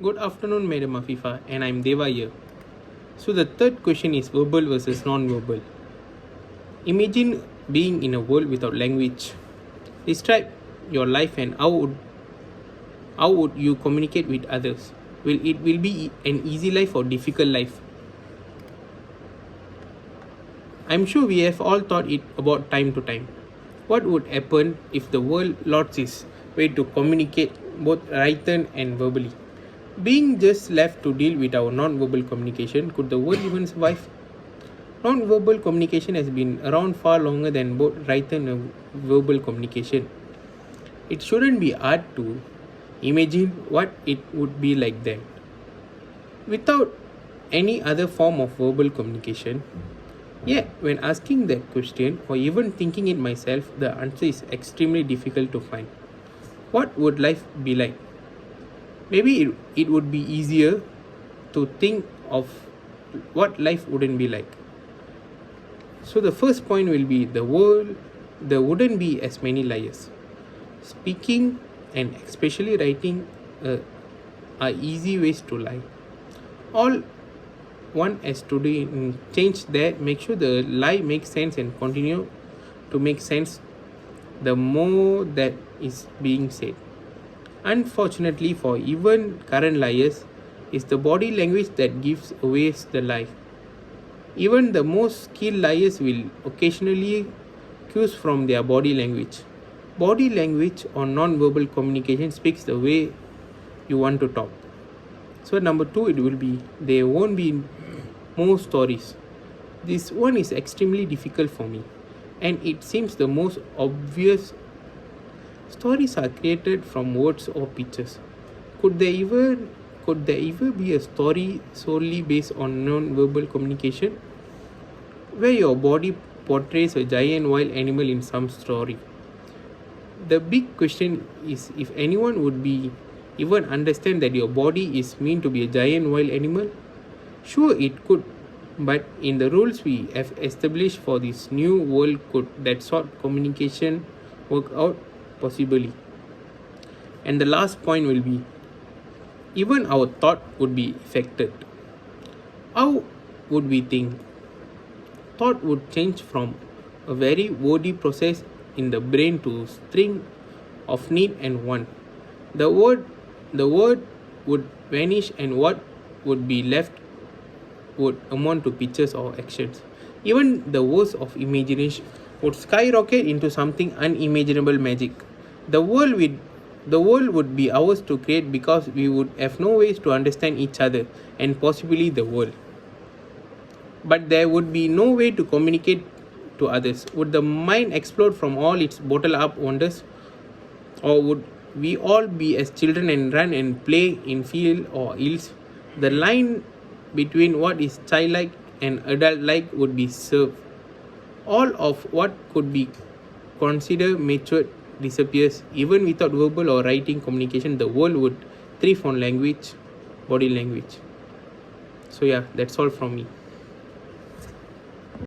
Good afternoon, Madam Afifa, and I'm Deva here. So, the third question is verbal versus non verbal. Imagine being in a world without language. Describe your life and how would you communicate with others? Will be an easy life or difficult life? I'm sure we have all thought it about time to time. What would happen if the world lost its way to communicate both written and verbally? Being just left to deal with our non-verbal communication, could the world even survive? Non-verbal communication has been around far longer than both written and verbal communication. It shouldn't be hard to imagine what it would be like then. Without any other form of verbal communication, yet when asking that question or even thinking it myself, the answer is extremely difficult to find. What would life be like? Maybe it would be easier to think of what life wouldn't be like. So the first point will be there wouldn't be as many liars. Speaking and especially writing are easy ways to lie. All one has to do is change that, make sure the lie makes sense and continue to make sense the more that is being said. Unfortunately, for even current liars, it's the body language that gives away the lie. Even the most skilled liars will occasionally cues from their body language. Body language or non-verbal communication speaks the way you want to talk. So number two, it will be there won't be more stories. This one is extremely difficult for me, and it seems the most obvious. Stories are created from words or pictures. Could there ever be a story solely based on non-verbal communication, where your body portrays a giant wild animal in some story? The big question is if anyone would be even understand that your body is meant to be a giant wild animal. Sure, it could, but in the rules we have established for this new world, could that sort of communication work out? Possibly. And the last point will be even our thought would be affected. How would we think? Thought would change from a very wordy process in the brain to string of need and want. The word would vanish, and what would be left would amount to pictures or actions. Even the worst of imagination would skyrocket into something unimaginable magic. The world with the world would be ours to create because we would have no ways to understand each other and possibly the world. But there would be no way to communicate to others. Would the mind explode from all its bottled up wonders? Or would we all be as children and run and play in field or hills? The line between what is childlike and adult like would be served. All of what could be considered mature disappears. Even without verbal or writing communication, the world would thrive on language, body language. So yeah, that's all from me.